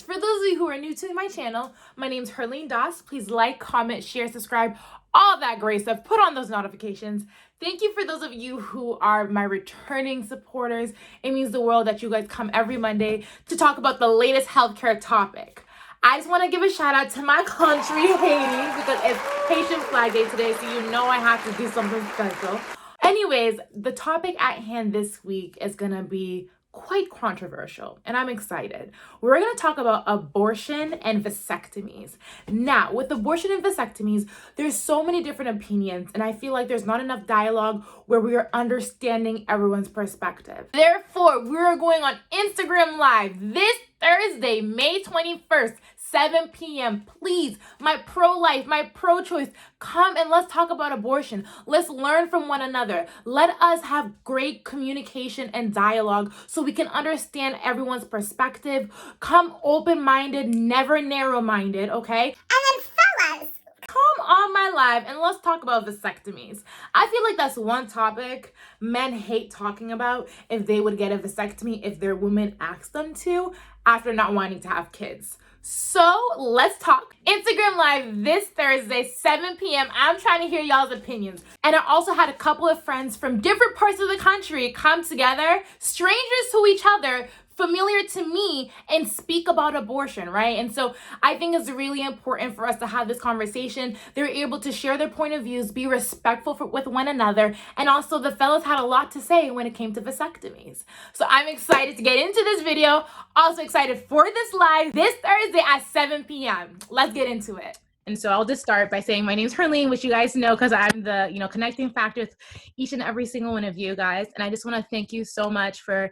panelists. For those of you who are new to my channel, my name is Herlene Das. Please like, comment, share, subscribe, all that great stuff. Put on those notifications. Thank you for those of you who are my returning supporters. It means the world that you guys come every Monday to talk about the latest healthcare topic. I just want to give a shout out to my country, Haiti, because it's Haitian Flag Day today, so you know I have to do something special. Anyways, the topic at hand this week is going to be quite controversial, and I'm excited. We're going to talk about abortion and vasectomies. Now, with abortion and vasectomies, there's so many different opinions, and I feel like there's not enough dialogue where we are understanding everyone's perspective. Therefore, we're going on Instagram Live this Thursday, May 21st, 7 p.m. Please, my pro-life, my pro-choice, come and let's talk about abortion. Let's learn from one another. Let us have great communication and dialogue so we can understand everyone's perspective. Come open-minded, never narrow-minded, okay? And then fellas, come on my live and let's talk about vasectomies. I feel like that's one topic men hate talking about if they would get a vasectomy if their woman asked them to after not wanting to have kids. So let's talk. Instagram Live this Thursday, 7 p.m. I'm trying to hear y'all's opinions. And I also had a couple of friends from different parts of the country come together, strangers to each other, familiar to me, and speak about abortion, right? And so I think it's really important for us to have this conversation. They're able to share their point of views, be respectful with one another, and also the fellas had a lot to say when it came to vasectomies. So I'm excited to get into this video. Also excited for this live this Thursday at 7 p.m. Let's get into it. And so I'll just start by saying my name is Herlene, which you guys know because I'm the connecting factor with each and every single one of you guys. And I just want to thank you so much for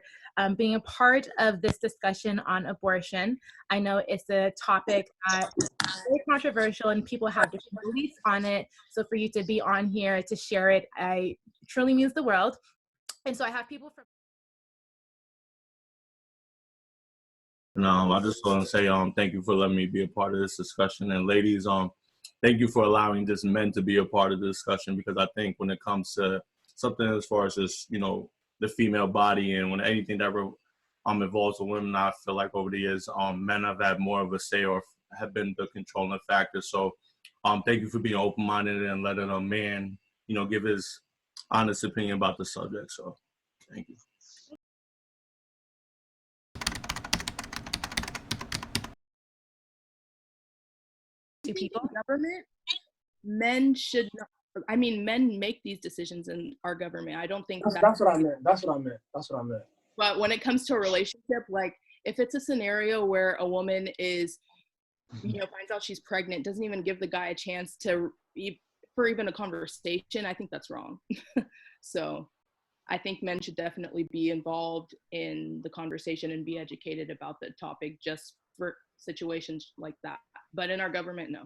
being a part of this discussion on abortion. I know it's a topic that's very controversial and people have different beliefs on it. So for you to be on here to share it, truly means the world. And so I have people from. I just want to say thank you for letting me be a part of this discussion. And ladies, thank you for allowing just men to be a part of the discussion, because I think when it comes to something as far as just, the female body and when anything that ever involves with women, I feel like over the years, men have had more of a say or have been the controlling factor. So thank you for being open-minded and letting a man, give his honest opinion about the subject. So thank you. People, government, men should not. I mean, men make these decisions in our government. I don't think that's what I meant. That's what I meant. But when it comes to a relationship, like if it's a scenario where a woman is, finds out she's pregnant, doesn't even give the guy a chance for even a conversation, I think that's wrong. So I think men should definitely be involved in the conversation and be educated about the topic just for situations like that. But in our government, no.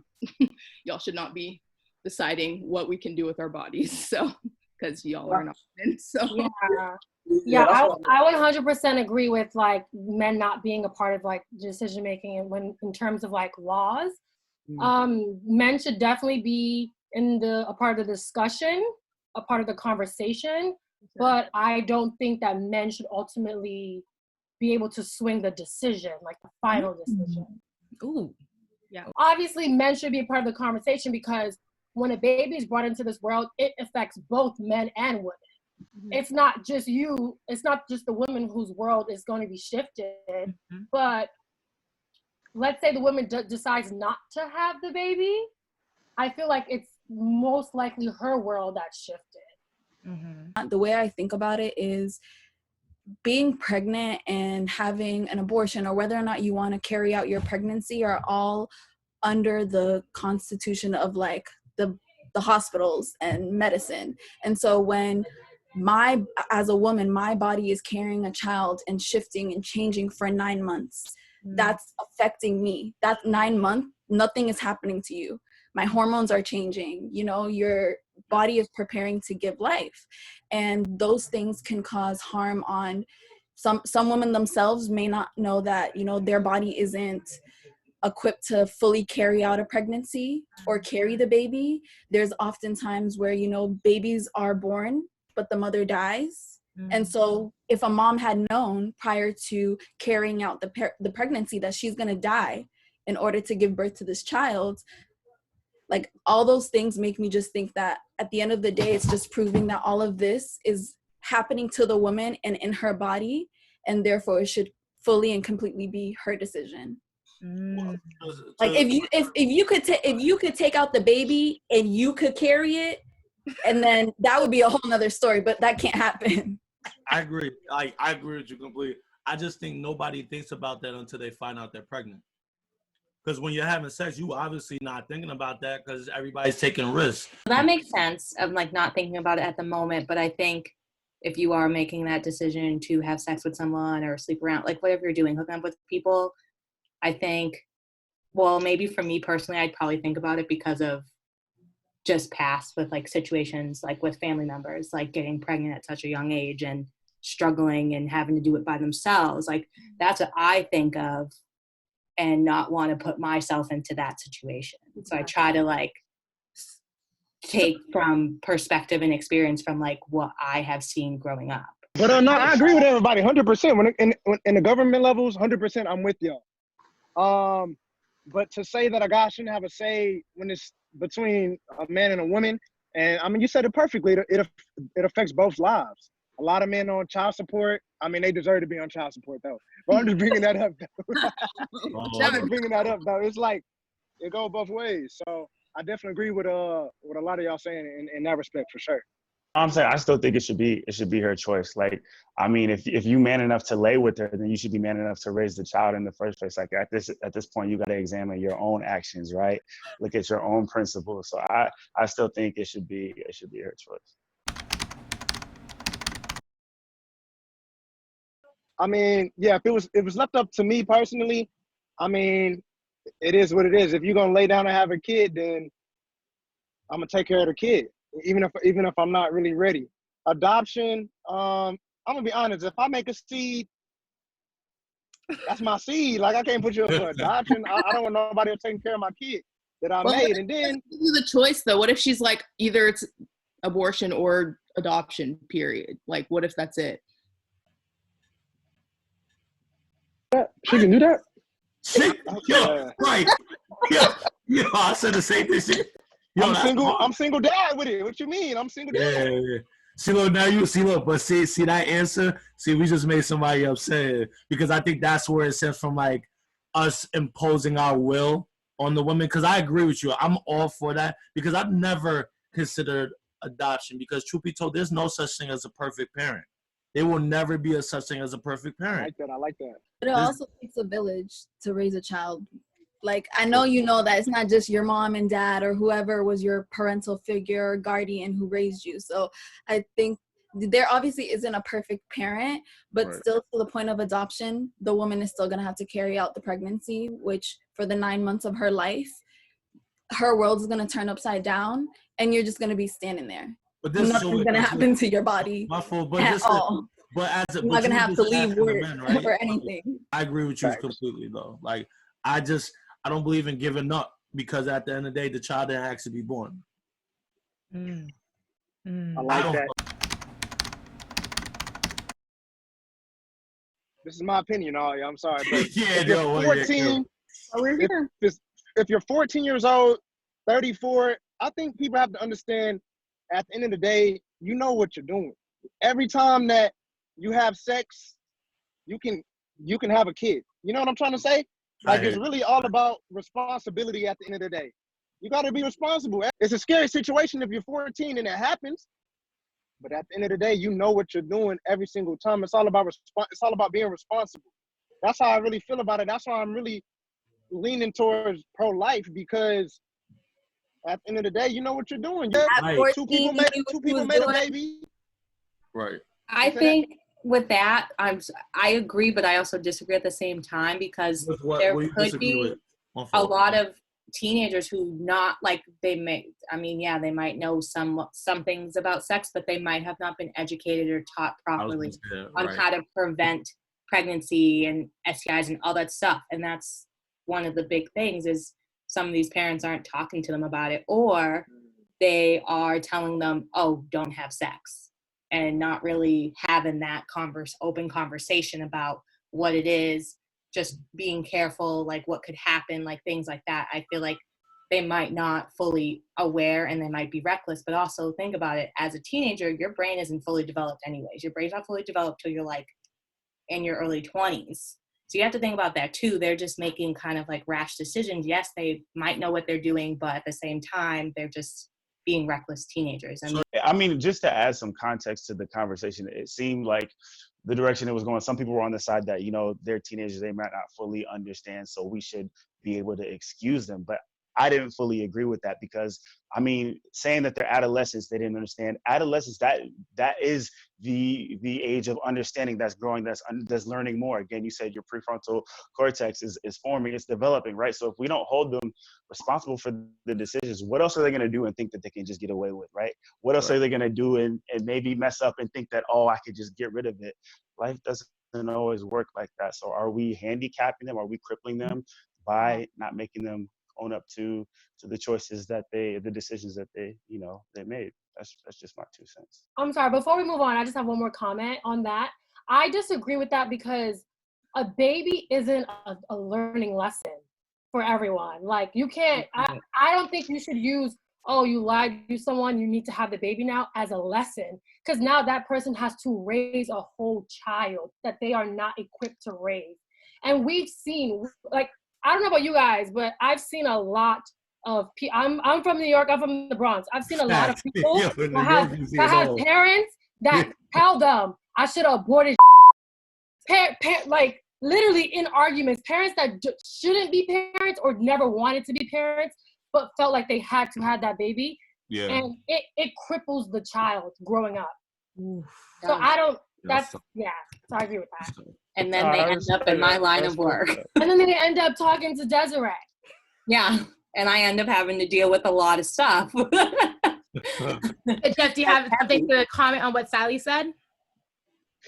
Y'all should not be deciding what we can do with our bodies, so because y'all are not men. So yeah, I 100% agree with like men not being a part of like decision making, and when in terms of like laws, men should definitely be a part of the discussion, a part of the conversation. But I don't think that men should ultimately be able to swing the decision, like the final decision. Ooh, yeah. Obviously, men should be a part of the conversation because when a baby is brought into this world, it affects both men and women. Mm-hmm. It's not just you. It's not just the woman whose world is going to be shifted. Mm-hmm. But let's say the woman decides not to have the baby. I feel like it's most likely her world that's shifted. Mm-hmm. The way I think about it is being pregnant and having an abortion, or whether or not you want to carry out your pregnancy, are all under the constitution of like the hospitals and medicine. And so when as a woman, my body is carrying a child and shifting and changing for 9 months, that's affecting me. That 9 months, nothing is happening to you. My hormones are changing, your body is preparing to give life. And those things can cause harm on some women themselves may not know that, their body isn't equipped to fully carry out a pregnancy or carry the baby. There's often times where, babies are born, but the mother dies. And so if a mom had known prior to carrying out the pregnancy that she's going to die in order to give birth to this child, like all those things make me just think that at the end of the day, it's just proving that all of this is happening to the woman and in her body, and therefore it should fully and completely be her decision. Like if you could take out the baby and you could carry it, and then that would be a whole nother story, but that can't happen. I agree. I agree with you completely. I just think nobody thinks about that until they find out they're pregnant. Because when you're having sex, you obviously not thinking about that because everybody's taking risks. That makes sense of like not thinking about it at the moment. But I think if you are making that decision to have sex with someone or sleep around, like whatever you're doing, hooking up with people, I think, well, maybe for me personally, I'd probably think about it because of just past with like situations like with family members, like getting pregnant at such a young age and struggling and having to do it by themselves. Like that's what I think of and not want to put myself into that situation. So I try to like take from perspective and experience from like what I have seen growing up. But no, I agree with everybody 100%. When in the government levels, 100%, I'm with y'all. But to say that a guy shouldn't have a say when it's between a man and a woman, and I mean, you said it perfectly. It affects both lives. A lot of men on child support. I mean, they deserve to be on child support though. But I'm just bringing that up. I'm just bringing that up though. It's like it goes both ways. So I definitely agree with a lot of y'all saying in that respect for sure. I'm saying I still think it should be her choice. Like, I mean, if you man enough to lay with her, then you should be man enough to raise the child in the first place. Like at this point, you got to examine your own actions, right? Look at your own principles. So I still think it should be her choice. I mean, yeah, if it was left up to me personally, I mean, it is what it is. If you're gonna lay down and have a kid, then I'm gonna take care of the kid, even if I'm not really ready. Adoption, I'm gonna be honest. If I make a seed, that's my seed. Like I can't put you up for adoption. I don't want nobody else taking care of my kid that I made. And then the choice though. What if she's like either it's abortion or adoption? Period. Like, what if that's it? She can do that. Right. Yeah. I said the same thing. Yo, I'm single dad with it. What you mean? I'm single dad. Yeah. See, look, now you see, look, but see that answer? See, we just made somebody upset because I think that's where it stems from, like, us imposing our will on the women. Because I agree with you. I'm all for that because I've never considered adoption because, truth be told, there's no such thing as a perfect parent. There will never be a such thing as a perfect parent. I like that. But it also takes a village to raise a child. Like, I know you know that it's not just your mom and dad or whoever was your parental figure or guardian who raised you. So I think there obviously isn't a perfect parent, but right. Still to the point of adoption, the woman is still going to have to carry out the pregnancy, which for the 9 months of her life, her world is going to turn upside down and you're just going to be standing there. But this nothing's going to happen to your body at all. But you're not going to have to leave work right? or anything. I agree with you completely though. Like, I don't believe in giving up because at the end of the day, the child didn't actually be born. I like that. This is my opinion, all I'm sorry. But yeah, if you're 14, if you're 14 years old, 34, I think people have to understand at the end of the day, you know what you're doing. Every time that you have sex, you can have a kid. You know what I'm trying to say? Like, it's really all about responsibility at the end of the day. You got to be responsible. It's a scary situation if you're 14 and it happens. But at the end of the day, you know what you're doing every single time. It's all about being responsible. That's how I really feel about it. That's why I'm really leaning towards pro-life, because at the end of the day, you know what you're doing. Right. Two people made a baby. Right. I think with that, I agree, but I also disagree at the same time because there could be a lot of teenagers who not like they might know some things about sex, but they might have not been educated or taught properly on how to prevent pregnancy and STIs and all that stuff. And that's one of the big things is some of these parents aren't talking to them about it, or they are telling them, oh, don't have sex. and not really having that open conversation about what it is, just being careful, like what could happen, like things like that. I feel like they might not fully aware and they might be reckless, but also think about it, as a teenager, your brain isn't fully developed anyways. Your brain's not fully developed till you're like in your early 20s. So you have to think about that too. They're just making kind of like rash decisions. Yes, they might know what they're doing, but at the same time, they're just being reckless teenagers. I mean, just to add some context to the conversation, it seemed like the direction it was going, some people were on the side that, they're teenagers, they might not fully understand, so we should be able to excuse them. But I didn't fully agree with that, because I mean, saying that they're adolescents, they didn't understand. Adolescence, that is the age of understanding, that's growing, that's learning more. Again, you said your prefrontal cortex is forming, it's developing, right? So if we don't hold them responsible for the decisions, what else are they going to do and think that they can just get away with, right? What else are they going to do and maybe mess up and think that, oh, I could just get rid of it? Life doesn't always work like that. So are we handicapping them? Are we crippling them by not making them own up to the choices the decisions that they made? That's just my 2 cents. I'm sorry, before we move on, I just have one more comment on that. I disagree with that, because a baby isn't a learning lesson for everyone. Like, you can't, I don't think you should use, oh, you lied to someone, you need to have the baby now, as a lesson, because now that person has to raise a whole child that they are not equipped to raise. And we've seen, like, I don't know about you guys, but I've seen a lot of people. I'm from New York. I'm from the Bronx. I've seen a lot of people that have parents that tell them, I should have aborted. Like, literally in arguments, parents that shouldn't be parents or never wanted to be parents, but felt like they had to have that baby. Yeah. And it cripples the child growing up. Oof. So I don't. So I agree with that. And then they end up in my line of work. And then they end up talking to Desiree. Yeah. And I end up having to deal with a lot of stuff. Jeff, do you have something to comment on what Sally said?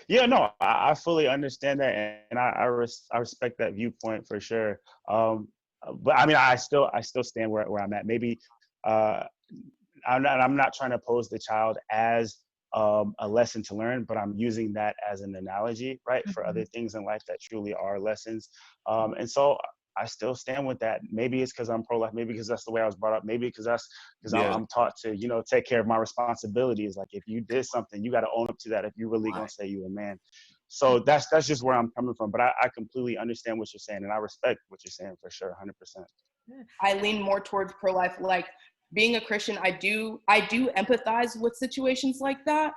Yeah, no, I fully understand that, and I respect that viewpoint for sure. But I mean, I still stand where I'm at. Maybe I'm not trying to pose the child as a lesson to learn, but I'm using that as an analogy, right, for other things in life that truly are lessons. And so I still stand with that. Maybe it's because I'm pro-life, maybe because that's the way I was brought up, maybe because I'm taught to, take care of my responsibilities. Like, if you did something, you got to own up to that if you really gonna say you a man. So that's just where I'm coming from. But I completely understand what you're saying, and I respect what you're saying for sure, 100%. I lean more towards pro-life. Like, being a Christian, I do empathize with situations like that,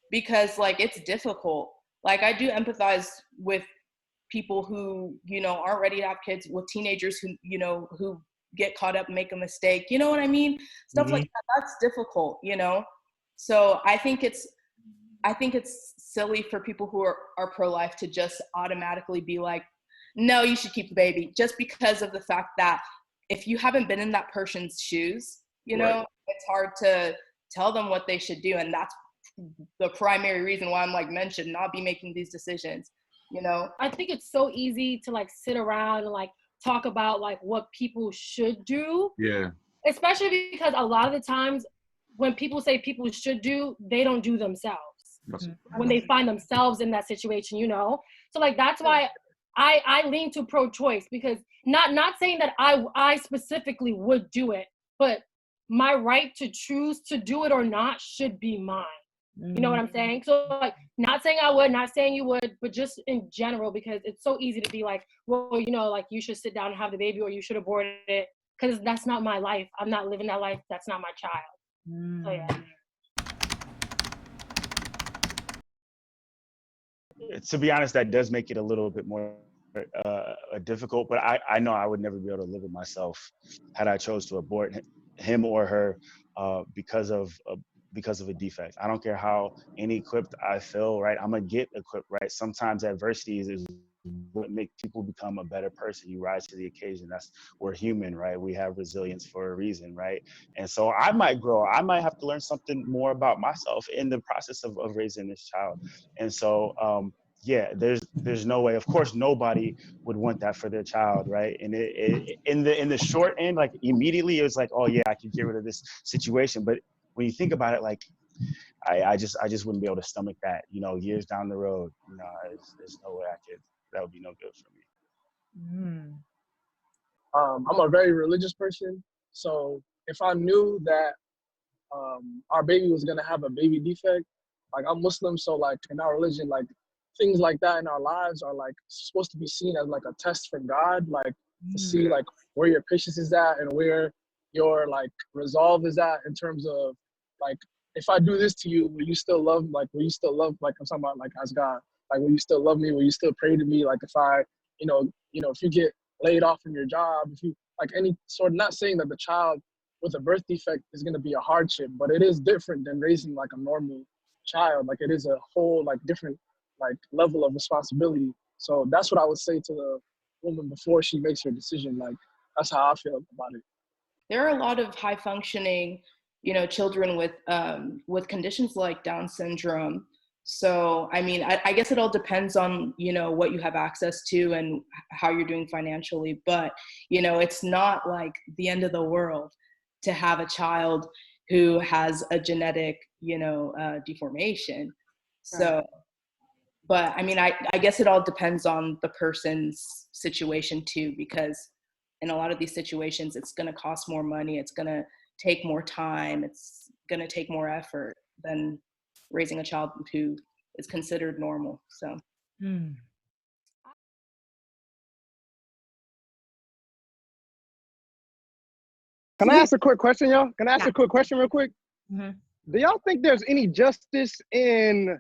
because like, it's difficult. Like, I do empathize with people who, aren't ready to have kids, with teenagers who, who get caught up and make a mistake. You know what I mean? Stuff like that. That's difficult, So I think it's silly for people who are pro-life to just automatically be like, no, you should keep the baby, just because of the fact that if you haven't been in that person's shoes, it's hard to tell them what they should do. And that's the primary reason why I'm like, men should not be making these decisions. I think it's so easy to like sit around and like talk about like what people should do. Yeah. Especially because a lot of the times when people say people should do, they don't do themselves. When they find themselves in that situation, So like, that's why I lean to pro-choice, because not saying that I specifically would do it, but my right to choose to do it or not should be mine. You know what I'm saying? So like, not saying I would, not saying you would, but just in general, because it's so easy to be like, well, like, you should sit down and have the baby, or you should abort it, because that's not my life. I'm not living that life. That's not my child. So yeah. To be honest, that does make it a little bit more difficult, but I know I would never be able to live it myself had I chose to abort him or her because of a defect. I don't care how inequipped I feel, right? I'm gonna get equipped, right? Sometimes adversity is what makes people become a better person. You rise to the occasion. We're human, right? We have resilience for a reason, right? And so I might grow. I might have to learn something more about myself in the process of raising this child. And so there's no way. Of course, nobody would want that for their child, right? And in the short end, like, immediately it was like, oh yeah, I can get rid of this situation. But when you think about it, like, I just wouldn't be able to stomach that, you know, years down the road. You know, there's no way that would be no good for me. I'm a very religious person, so if I knew that our baby was gonna have a baby defect, like I'm Muslim, so like in our religion, like things like that in our lives are like supposed to be seen as like a test from God, like to see like where your patience is at and where your like resolve is at in terms of like, if I do this to you, will you still love, like I'm talking about like as God, like will you still love me, will you still pray to me, like if I, you know, if you get laid off from your job, if you like any sort of, not saying that the child with a birth defect is going to be a hardship, but it is different than raising like a normal child. Like it is a whole like different like level of responsibility. So that's what I would say to the woman before she makes her decision. Like that's how I feel about it. There are a lot of high functioning, children with conditions like Down syndrome. So, I mean, I guess it all depends on, what you have access to and how you're doing financially. But, it's not like the end of the world to have a child who has a genetic, deformation. So, but I mean, I guess it all depends on the person's situation too, because in a lot of these situations, it's going to cost more money. It's going to take more time. It's going to take more effort than raising a child who is considered normal. So. Can I ask a quick question, y'all? Can I ask a quick question real quick? Mm-hmm. Do y'all think there's any justice in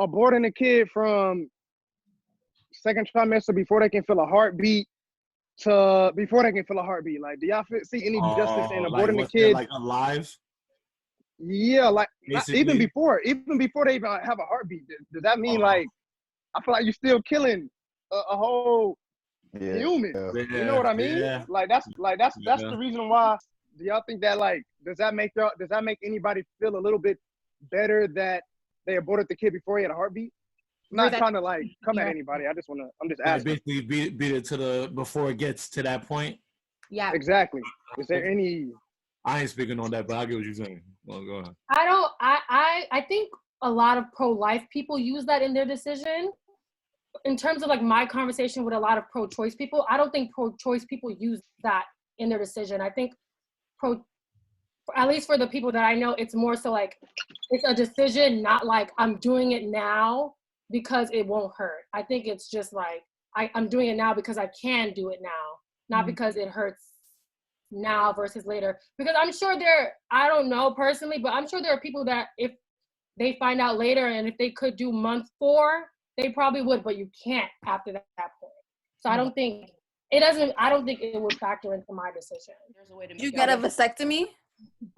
aborting a kid from second trimester before they can feel a heartbeat to before they can feel a heartbeat? Like, do y'all see any justice in aborting a kid? Like alive? Yeah, like even before they even have a heartbeat. Does that mean like, I feel like you're still killing a whole human? You know what I mean? Yeah. Like that's the reason why. Do y'all think that like does that make anybody feel a little bit better that they aborted the kid before he had a heartbeat? I'm not trying to like come at anybody. I'm just asking. Like basically beat it to before it gets to that point. Yeah. Exactly. Is there any? I ain't speaking on that, but I get what you're saying. Well, go ahead. I think a lot of pro-life people use that in their decision. In terms of like my conversation with a lot of pro-choice people, I don't think pro-choice people use that in their decision. I think at least for the people that I know, it's more so like it's a decision, not like I'm doing it now because it won't hurt. I think it's just like I'm doing it now because I can do it now, not because it hurts now versus later. Because I'm sure I don't know personally, but I'm sure there are people that if they find out later and if they could do month 4, they probably would, but you can't after that point. So I don't think it would factor into my decision. There's a way to You get a vasectomy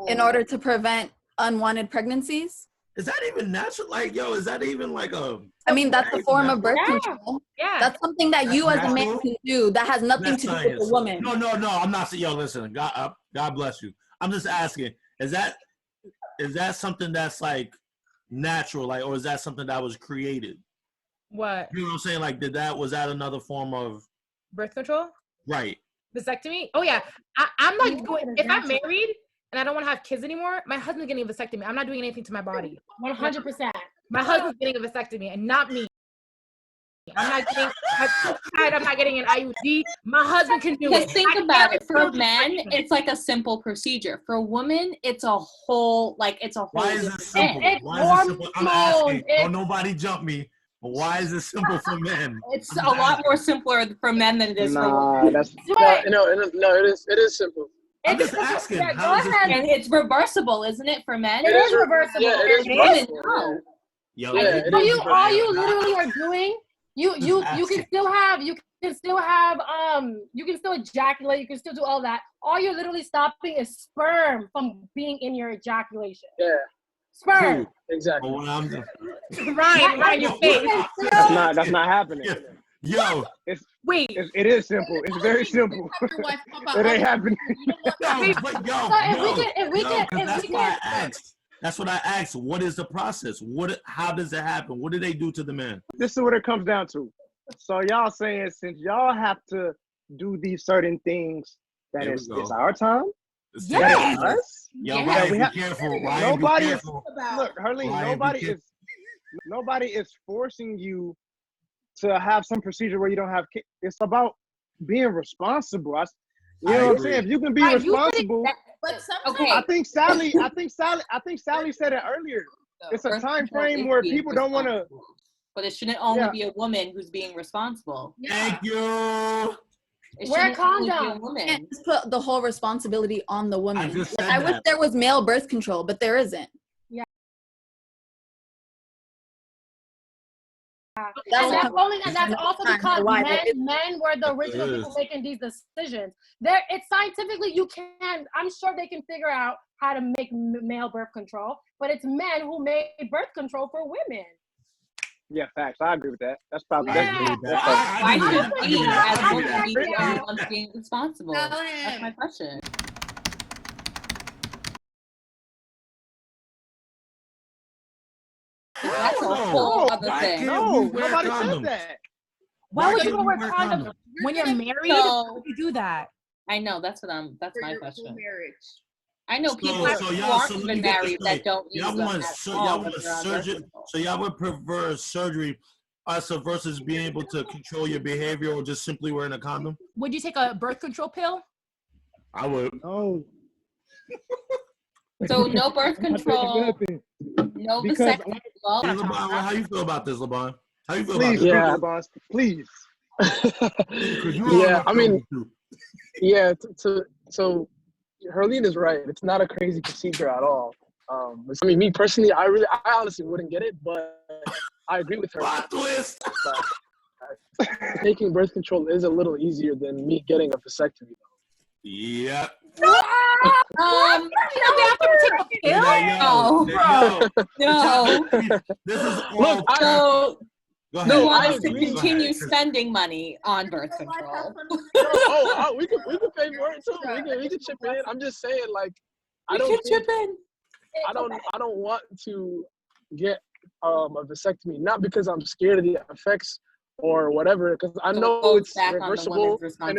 in order to prevent unwanted pregnancies? Is that even natural? Like, yo, is that even like a... I mean, that's a form of birth control. Yeah. That's something that you as a man can do. That has nothing to do with the woman. No, I'm not saying, yo, listen, God bless you. I'm just asking, is that something that's like natural, like, or is that something that was created? What? You know what I'm saying? Like, was that another form of Birth control? Right. Vasectomy? Oh yeah. I'm not going, if I'm married and I don't want to have kids anymore, my husband's getting a vasectomy. I'm not doing anything to my body. 100%. My husband's getting a vasectomy and not me. I'm not getting an IUD. My husband can do it. Because think about it. For men, it's like a simple procedure. For a woman, it's a whole, Why is it simple? Why is it simple? I'm asking. Don't nobody jump me. But why is it simple for men? It's a lot more simpler for men than it is for women. That's it is simple. I'm just asking. Yeah, go ahead. And it's reversible, isn't it, for men? It is reversible. Yeah, it is reversible. No. Yo, all you literally are doing, you can still ejaculate, you can still do all that. All you're literally stopping is sperm from being in your ejaculation. Yeah. Sperm. Exactly. Ryan, your face. That's not happening. Yo. It is simple. It's very simple. It ain't happening. That's what I asked. What is the process? How does it happen? What do they do to the man? This is what it comes down to. So y'all saying since y'all have to do these certain things, that it's our time, Yes. Yo, Yeah. Ryan, be careful. Ryan, Nobody be is careful. look, Harleen. Ryan, Nobody is forcing you to have some procedure where you don't have kids. It's about being responsible. You know what I'm saying? If you can be responsible, But sometimes, I think Sally said it earlier. It's a birth time control frame is where being people don't want to. responsible. But it shouldn't only be a woman who's being responsible. Thank you. It Wear a shouldn't only be a condom. woman. Can't just put the whole responsibility on the woman. I just said I wish that. there was male birth control, but there isn't. And that's also because men were the original It people is. making these decisions. It's scientifically, I'm sure they can figure out how to make male birth control, but it's men who made birth control for women. Yeah, facts. I agree with that. That's probably I agree with that. Why I should agree we, with that. as I agree with women, that. be the only ones being responsible? That's my question. That's a whole other thing. No, nobody said that. Why would you can't wear we wear condoms condoms? when you're married? So- How would you do that? I know, that's my question. Marriage. I know people So who y'all, aren't so let me even get this married straight. that don't use Y'all them want at y'all all, want but they're on birth surgery. control. So y'all would prefer surgery, so versus being able to control your behavior or just simply wearing a condom. Would you take a birth control pill? I would. No. So no birth control, no Because- vasectomy. Well, Hey, LeBron, how you feel about this, LeBron? How you feel Please, about Yeah. boss. Please. Yeah, I mean, yeah. So Herlene is right. It's not a crazy procedure at all. I mean, me personally, I honestly wouldn't get it, but I agree with her. Plot twist. Taking birth control is a little easier than me getting a vasectomy. Yeah. They have to take a pill? No. This is all. Look, So Go you ahead. want I us to agree. continue spending money on birth control? we could pay for it too. We could chip in. I'm just saying, like, I don't want to get a vasectomy, not because I'm scared of the effects or whatever, because I So know it goes it's back on the reversible woman's and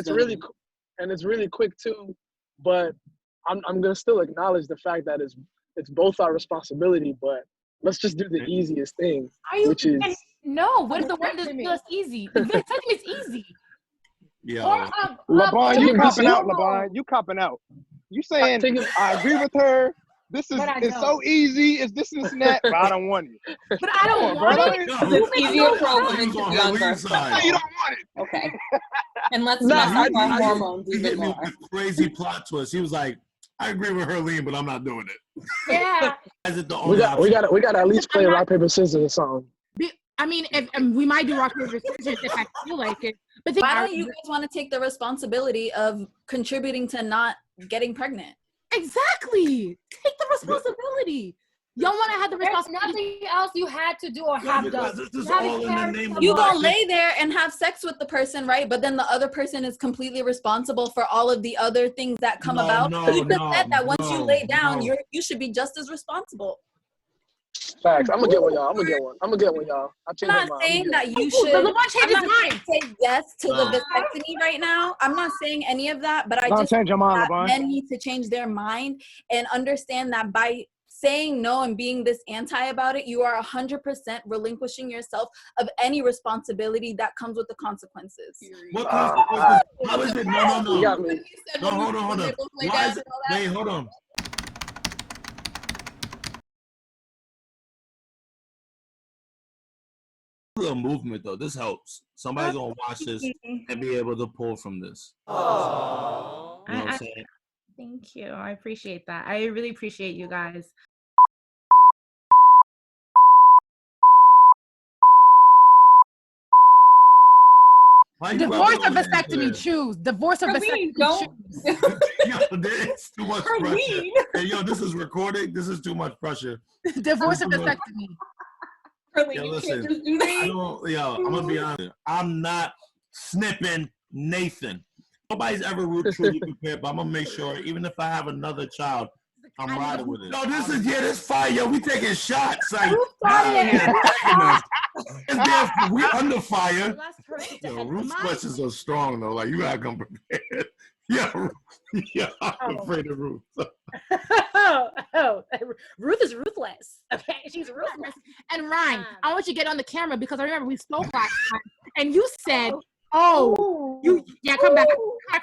it's really quick too. But I'm gonna still acknowledge the fact that it's both our responsibility. But let's just do the easiest thing, which is no. What if the one that's just easy? The vasectomy is easy. Yeah. LeBron, you copping out, no. LeBron. You copping out. You saying I agree with her. This is it's so easy. It's this and that, but I don't want it. But I don't want it. It's easier for a woman to Who's on be on Herlene's birth side? control. You don't want it. Okay. And let's Nah, mess up our I- hormones He even hit me more. with a crazy plot twist. He was like, "I agree with Herlene, but I'm not doing it." Yeah. Is it the we only got option? we got to at least play rock paper scissors or something. I mean, if we might do rock paper scissors if I feel like it. But Why don't you guys want to take the responsibility of contributing to not getting pregnant? Exactly. Take the responsibility. Y'all want to have the There's responsibility. nothing else you had to do or Yeah, have because done. this is You haven't all in the carried name of someone. You life. gonna lay there and have sex with the person, right? But then the other person is completely responsible for all of the other things that come about. You just said that once you lay down, you should be just as responsible. Facts. I'm gonna get one, y'all. I'm gonna get one, y'all. I'm not saying that you Ooh, should. the LeBron I'm changed his not mind. saying yes to the vasectomy right now. I'm not saying any of that, but I Don't just change your mind, think that LeBron. men need to change their mind and understand that by saying no and being this anti about it, you are 100% relinquishing yourself of any responsibility that comes with the consequences. What consequences? How is it? No. You got me. No, hold on. Why is it? Wait, hold on. A movement though. This helps. Somebody's gonna watch this and be able to pull from this. You know what I'm saying? Thank you. I appreciate that. I really appreciate you guys. Divorce or vasectomy? Choose. Divorce or vasectomy? Choose. Yo, it's too much pressure. Hey, yo, this is recording. This is too much pressure. Divorce or vasectomy? Yo, listen. I'm gonna be honest. I'm not snipping Nathan. Nobody's ever truly prepared, but I'm gonna make sure, even if I have another child, I'm riding with it. No, this fire. Yo, we taking shots. Like, we under fire. Yo, Ruth's questions are strong though. Like, you gotta come prepared. Yeah, I'm afraid of Ruth. Ruth is ruthless. Okay, she's ruthless. And Ryan, I want you to get on the camera because I remember we spoke last time, and you said, come back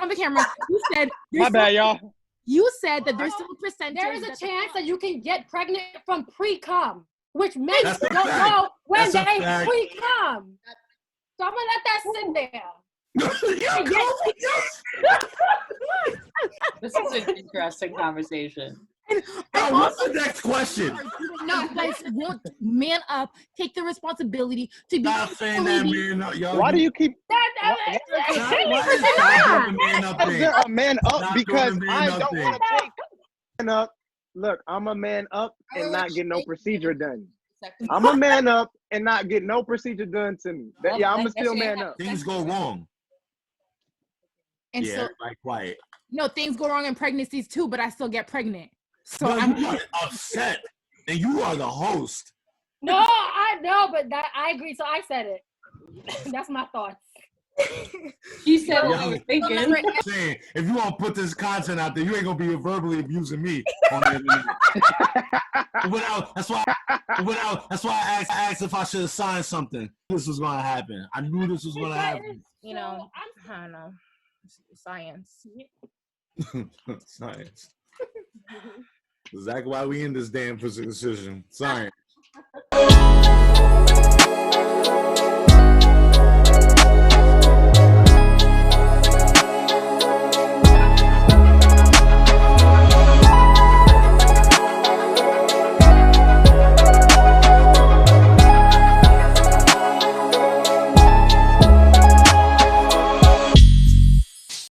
on the camera. You said, my bad, y'all. You said that there's still a percentage. There is a chance that you can get pregnant from pre-cum, which men don't know when they pre-cum. So I'm gonna let that sit there. This is an interesting conversation. What's the next question? No, guys, won't man up, take the responsibility to be. Stop saying that, man up, y'all. Why do you keep? A man up because I don't want to take man up. Look, I'm a man up and not get no procedure done. I'm a man up and not get no procedure done to me. I'm still man up. Things go wrong. And so, everybody quiet. No, things go wrong in pregnancies too, but I still get pregnant. So no, you are upset, and you are the host. No, I know, but I agree. So I said it. That's my thoughts. She said what I was thinking. Saying, if you want to put this content out there, you ain't gonna be verbally abusing me on the internet. That's why I asked if I should have signed something. This was gonna happen. I knew this was gonna happen. You know, I don't know. Science. Science. Exactly why we in this damn position. Science.